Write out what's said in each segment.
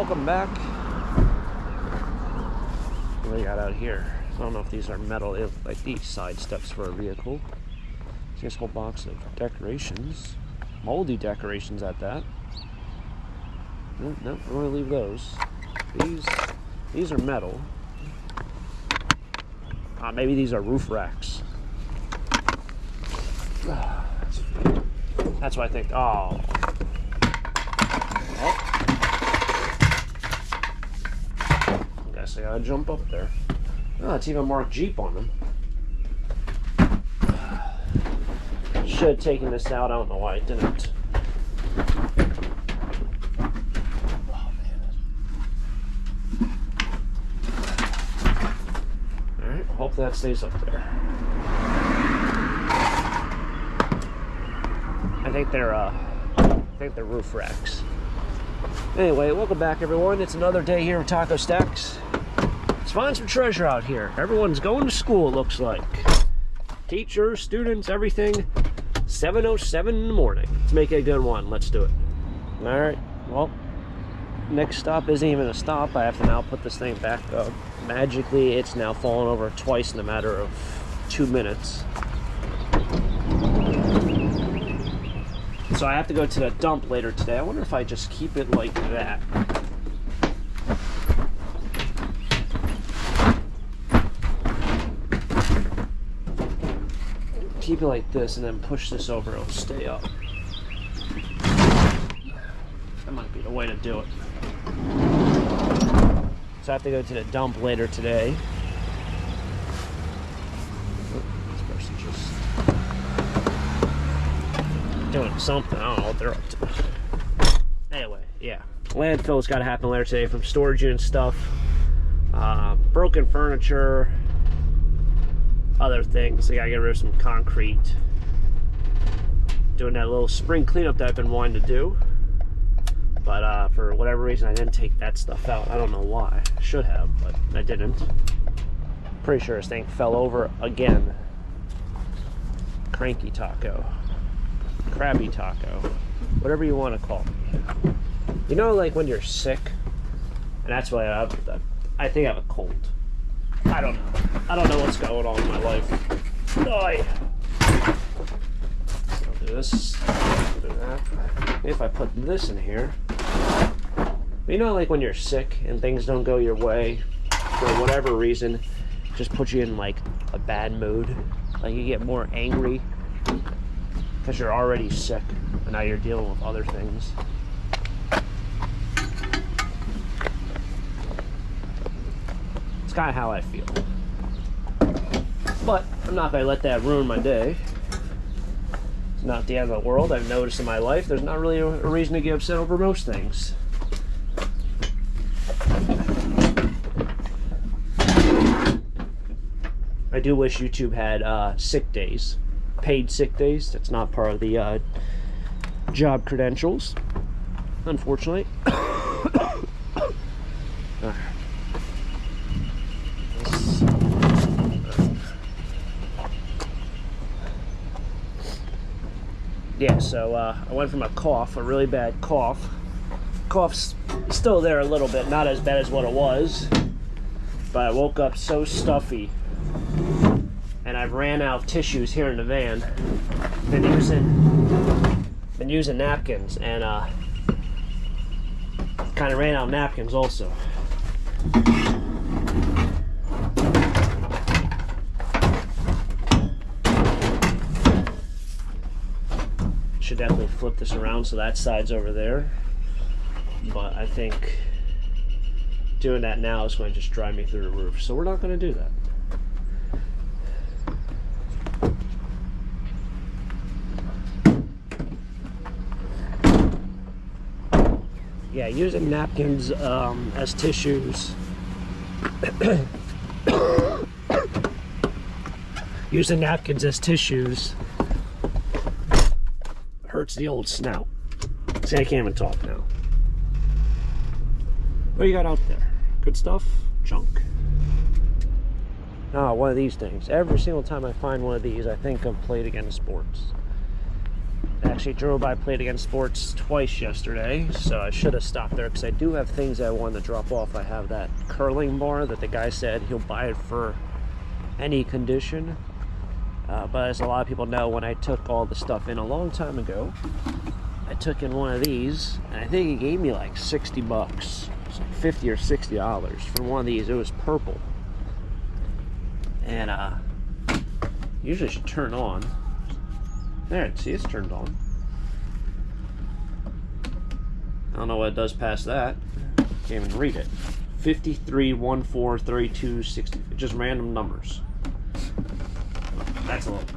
welcome back. What do we got out here? I don't know if these are metal. They look like these side steps for a vehicle. Here's a whole box of decorations. Moldy decorations at that. No, I'm gonna leave those. These are metal. Maybe these are roof racks. That's what I think. Oh. I guess I gotta jump up there. Oh, it's even marked Jeep on them. Should have taken this out. I don't know why I didn't. Oh, man. Alright, hope that stays up there. I think they're roof racks. Anyway, welcome back everyone. It's another day here at Taco Stacks. Let's find some treasure out here. Everyone's going to school, it looks like. Teachers, students, everything. 7:07 in the morning. Let's make it a good one. Let's do it. Alright, well, next stop isn't even a stop. I have to now put this thing back up. Magically, it's now fallen over twice in a matter of 2 minutes. So I have to go to the dump later today. I wonder if I just keep it like that. Keep it like this and then push this over, it'll stay up. That might be the way to do it. So I have to go to the dump later today. This person just doing something. I don't know what they're up to. Anyway, yeah. Landfill's got to happen later today from storage unit stuff. Broken furniture. Other things. I gotta get rid of some concrete. Doing that little spring cleanup that I've been wanting to do. But for whatever reason I didn't take that stuff out. I don't know why. I should have, but I didn't. Pretty sure this thing fell over again. Cranky taco. Crabby taco. Whatever you want to call it. You know, like when you're sick, and that's why I think I have a cold. I don't know. I don't know what's going on in my life. Die. I'll do this. Do that. If I put this in here, you know, like when you're sick and things don't go your way for whatever reason, just put you in like a bad mood. Like you get more angry because you're already sick, and now you're dealing with other things. It's kind of how I feel. But I'm not going to let that ruin my day. It's not the end of the world. I've noticed in my life there's not really a reason to get upset over most things. I do wish YouTube had sick days. Paid sick days. That's not part of the job credentials, unfortunately. Yeah, so I went from a cough, a really bad cough. Cough's still there a little bit, not as bad as what it was. But I woke up so stuffy. And I ran out of tissues here in the van. Been using napkins, and kind of ran out of napkins also. Should definitely flip this around so that side's over there, but I think doing that now is going to just drive me through the roof, so we're not going to do that. Yeah, using napkins as tissues using napkins as tissues hurts the old snout. See, I can't even talk now. What do you got out there? Good stuff? Junk. Oh, one of these things. Every single time I find one of these, I think of Played Against Sports. I actually drove by Play It Again Sports twice yesterday, so I should have stopped there because I do have things I want to drop off. I have that curling bar that the guy said he'll buy it for any condition. But as a lot of people know, when I took all the stuff in a long time ago, I took in one of these, and I think he gave me like 60 bucks. It's like $50 or $60 for one of these. It was purple. And usually it should turn on. There, see, it's turned on. I don't know what it does past that. Can't even read it. 53, 14, 32, 60. Just random numbers. That's a little.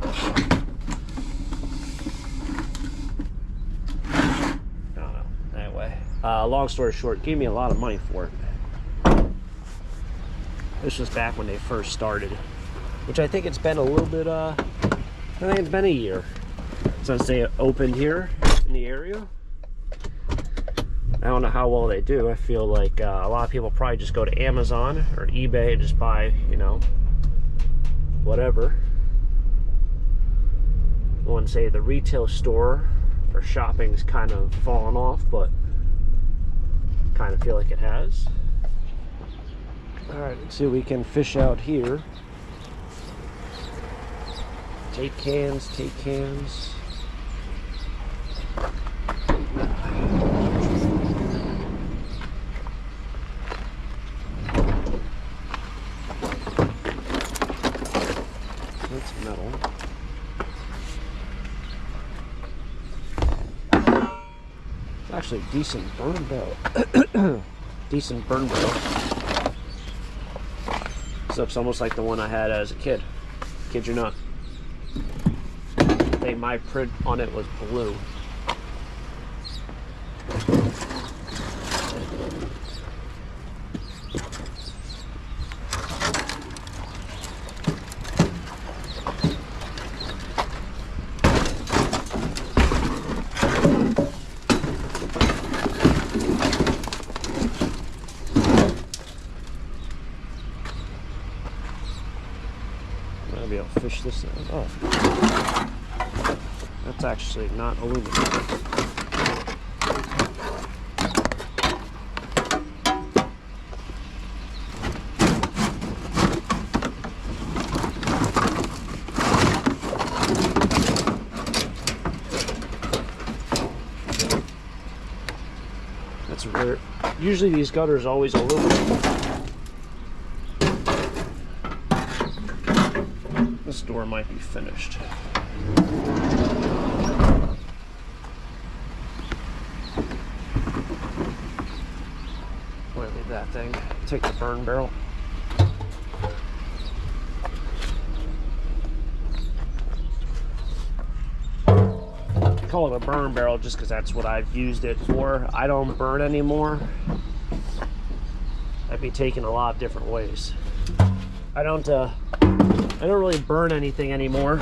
I don't know. Anyway, long story short, gave me a lot of money for it. This was back when they first started, which I think it's been a little bit. I think it's been a year since they opened here in the area. I don't know how well they do. I feel like a lot of people probably just go to Amazon or eBay and just buy, you know, whatever. I wouldn't say the retail store for shopping's kind of fallen off, but kind of feel like it has. Alright, let's see what we can fish out here. Take cans, take cans. That's metal. It's actually a decent burn barrel. Decent burn barrel. This looks almost like the one I had as a kid. Kid you not. I think my print on it was blue. Maybe I'll fish this out. Oh, that's actually not aluminum. That's rare. Usually these gutters are always aluminum. This door might be finished. Wait, leave that thing. Take the burn barrel. I call it a burn barrel just because that's what I've used it for. I don't burn anymore. I'd be taken a lot of different ways. I don't really burn anything anymore.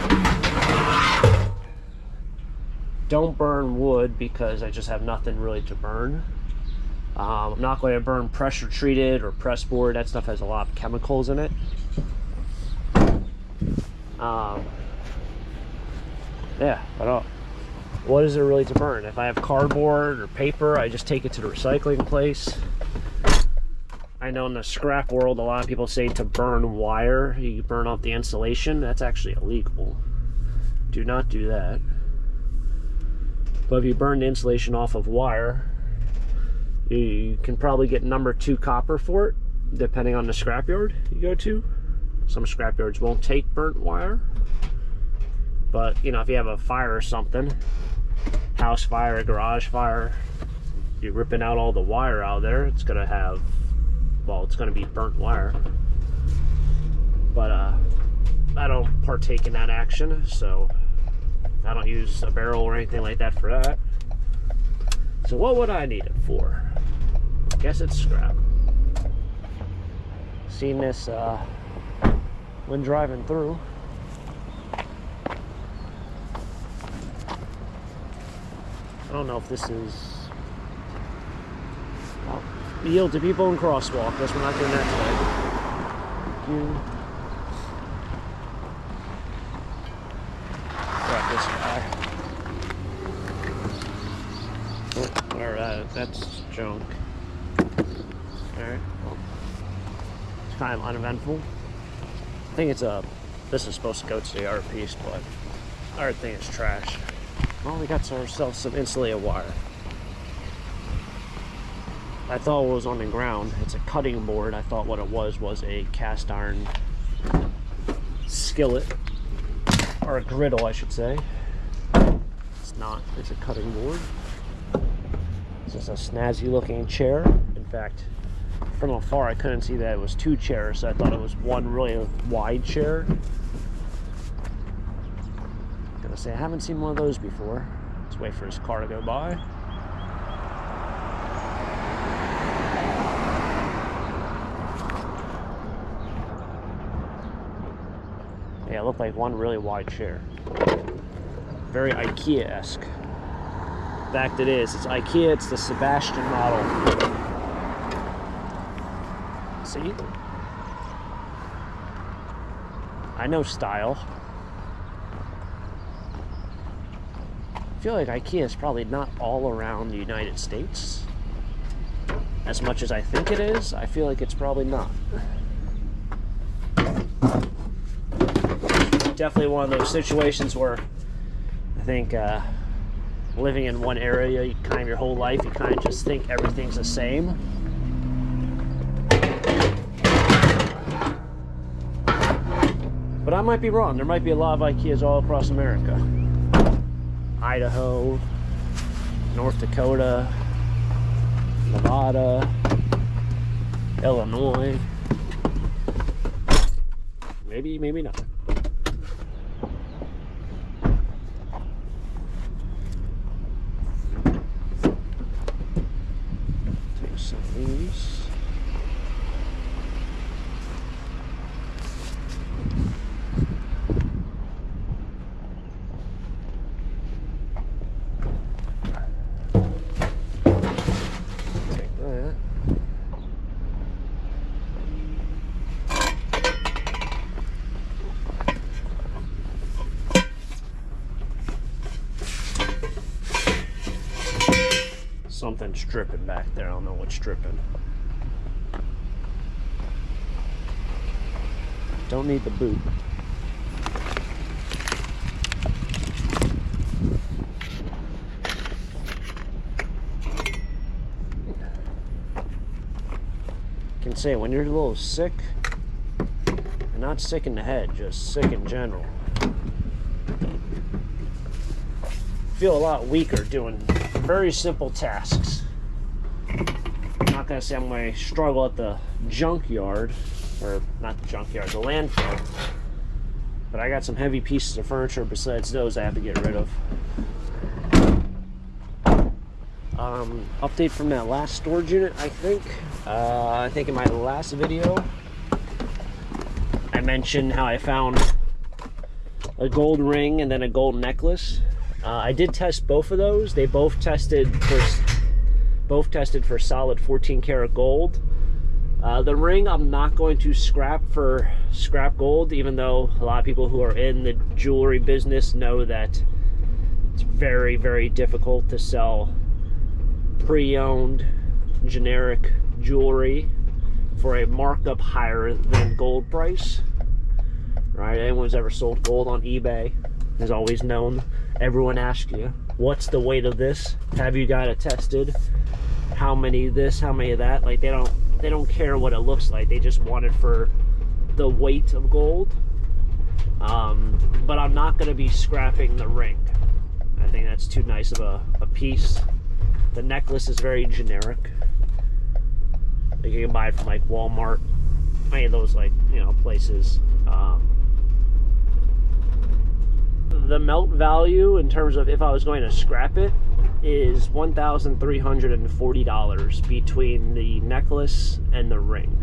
Don't burn wood because I just have nothing really to burn. I'm not going to burn pressure treated or press board. That stuff has a lot of chemicals in it. Yeah, I don't. What is there really to burn? If I have cardboard or paper, I just take it to the recycling place. I know in the scrap world, a lot of people say to burn wire, you burn off the insulation. That's actually illegal. Do not do that. But if you burn the insulation off of wire, you can probably get number 2 copper for it, depending on the scrapyard you go to. Some scrapyards won't take burnt wire. But, you know, if you have a fire or something, house fire, garage fire, you're ripping out all the wire out there, it's going to have, well, it's going to be burnt wire. But I don't partake in that action, so I don't use a barrel or anything like that for that. So what would I need it for? Guess it's scrap. Seen this when driving through. I don't know if this is... I'll yield to people in crosswalk. Guess we're not doing that today. Thank you. Grab this guy. That's junk. Alright, well, it's kind of uneventful. I think this is supposed to go to the art piece, but our thing is trash. Well, we got ourselves some insulated wire. I thought it was on the ground. It's a cutting board. I thought what it was a cast iron skillet, or a griddle, I should say. It's not. It's a cutting board. It's just a snazzy looking chair. In fact, from afar I couldn't see that it was two chairs, so I thought it was one really wide chair. Gonna say I haven't seen one of those before. Let's wait for his car to go by. Yeah, it looked like one really wide chair. Very IKEA-esque. In fact, it is. It's IKEA. It's the Sebastian model. See? I know style. I feel like IKEA is probably not all around the United States. As much as I think it is, I feel like it's probably not. Definitely one of those situations where I think living in one area kind of your whole life, you kind of just think everything's the same. But I might be wrong. There might be a lot of IKEAs all across America. Idaho, North Dakota, Nevada, Illinois. Maybe, maybe not. Take some of these. Something's dripping back there. I don't know what's dripping. Don't need the boot. I can say when you're a little sick, and not sick in the head, just sick in general, feel a lot weaker doing very simple tasks. I'm not gonna say I'm gonna struggle at the junkyard, or not the junkyard, the landfill, but I got some heavy pieces of furniture besides those I have to get rid of. Update from that last storage unit, I think in my last video I mentioned how I found a gold ring and then a gold necklace. I did test both of those. They both tested for solid 14 karat gold. The ring I'm not going to scrap for scrap gold, even though a lot of people who are in the jewelry business know that it's very, very difficult to sell pre-owned generic jewelry for a markup higher than gold price. Right? Anyone who's ever sold gold on eBay has always known. Everyone asks you, what's the weight of this? Have you got it tested? How many of this, how many of that? Like, they don't care what it looks like. They just want it for the weight of gold. But I'm not going to be scrapping the ring. I think that's too nice of a piece. The necklace is very generic. Like, you can buy it from like Walmart, any of those, like, you know, places. The melt value in terms of if I was going to scrap it is $1,340 between the necklace and the ring.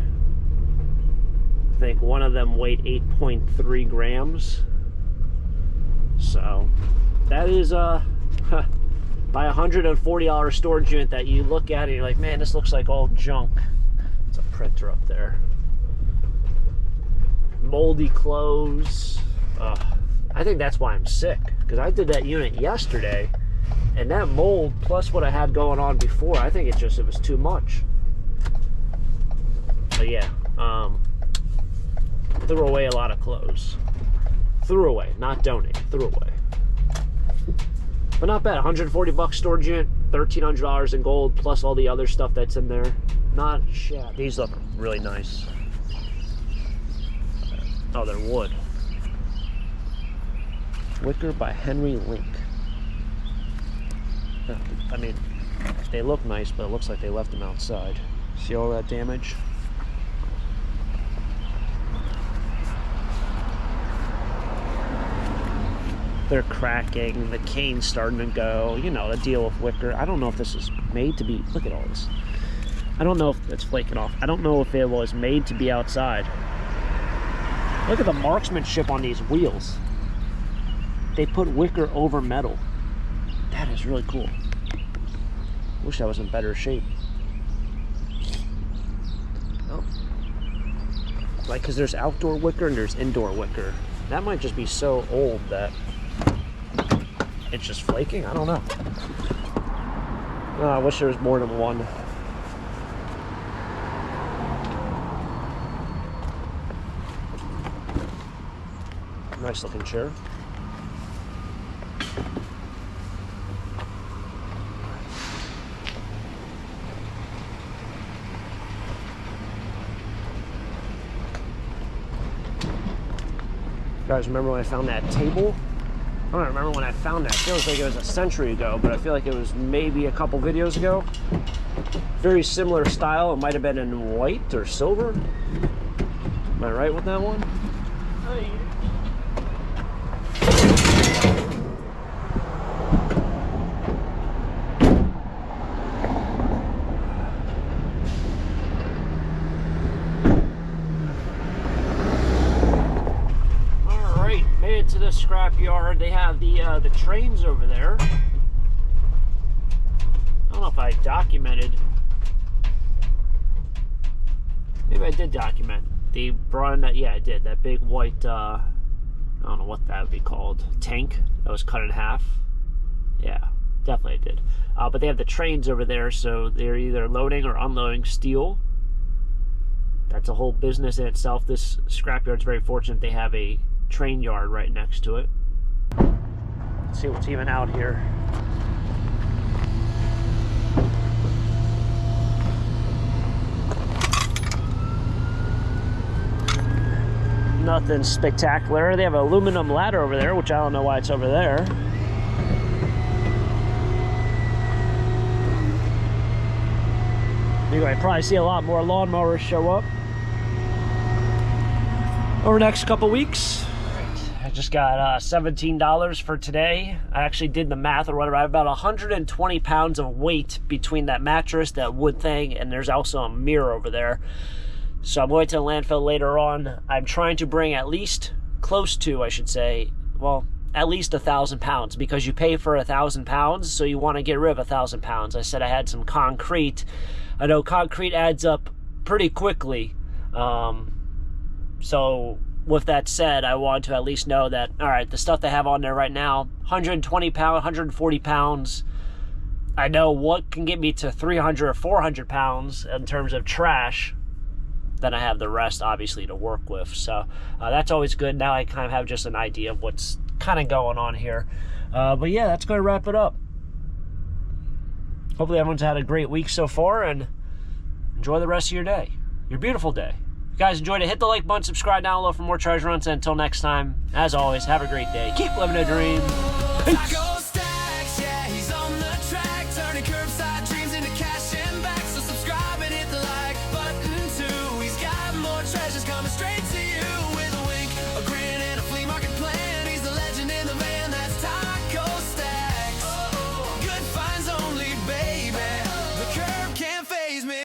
I think one of them weighed 8.3 grams. So that is by $140 storage unit that you look at and you're like, man, this looks like all junk. It's a printer up there. Moldy clothes. I think that's why I'm sick, because I did that unit yesterday And that mold, plus what I had going on before, I think it was too much. But yeah, threw away a lot of clothes. Threw away, not donate, threw away. But not bad, 140 bucks storage unit, $1,300 in gold, plus all the other stuff that's in there. Not shabby. These look really nice. Oh, they're wood. Wicker by Henry Link. I mean, they look nice, but it looks like they left them outside. See all that damage? They're cracking, the cane's starting to go, you know, the deal with wicker. I don't know if this is made to be, look at all this. I don't know if it's flaking off. I don't know if it was made to be outside. Look at the marksmanship on these wheels. They put wicker over metal. That is really cool. Wish I was in better shape. Oh. Like, because there's outdoor wicker and there's indoor wicker. That might just be so old that it's just flaking. I don't know. Oh, I wish there was more than one. Nice looking chair. You guys remember when I found that table? I don't remember when I found that. It feels like it was a century ago, but I feel like it was maybe a couple videos ago. Very similar style. It might have been in white or silver. Am I right with that one? To the scrapyard. They have the trains over there. I don't know if I documented. Maybe I did document. They brought in that, yeah, I did. That big white, I don't know what that would be called, tank that was cut in half. Yeah, definitely I did. But they have the trains over there, so they're either loading or unloading steel. That's a whole business in itself. This scrapyard's very fortunate. They have a train yard right next to it. Let's see what's even out here. Nothing spectacular. They have an aluminum ladder over there, which I don't know why it's over there. You're going to probably see a lot more lawnmowers show up over the next couple weeks. I just got $17 for today. I actually did the math or whatever. I have about 120 pounds of weight between that mattress, that wood thing, and there's also a mirror over there. So I'm going to the landfill later on. I'm trying to bring at least close to, I should say, well, at least 1,000 pounds, because you pay for 1,000 pounds, so you want to get rid of 1,000 pounds. I said I had some concrete. I know concrete adds up pretty quickly. So with that said, I want to at least know that, all right, the stuff they have on there right now, 120 pounds, 140 pounds, I know what can get me to 300 or 400 pounds in terms of trash. Then I have the rest, obviously, to work with. So that's always good. Now I kind of have just an idea of what's kind of going on here. But yeah, that's going to wrap it up. Hopefully everyone's had a great week so far, and enjoy the rest of your day, your beautiful day. If you guys enjoyed it, hit the like button, subscribe down below for more treasure hunts, and until next time, as always, have a great day. Keep living a dream. Peace.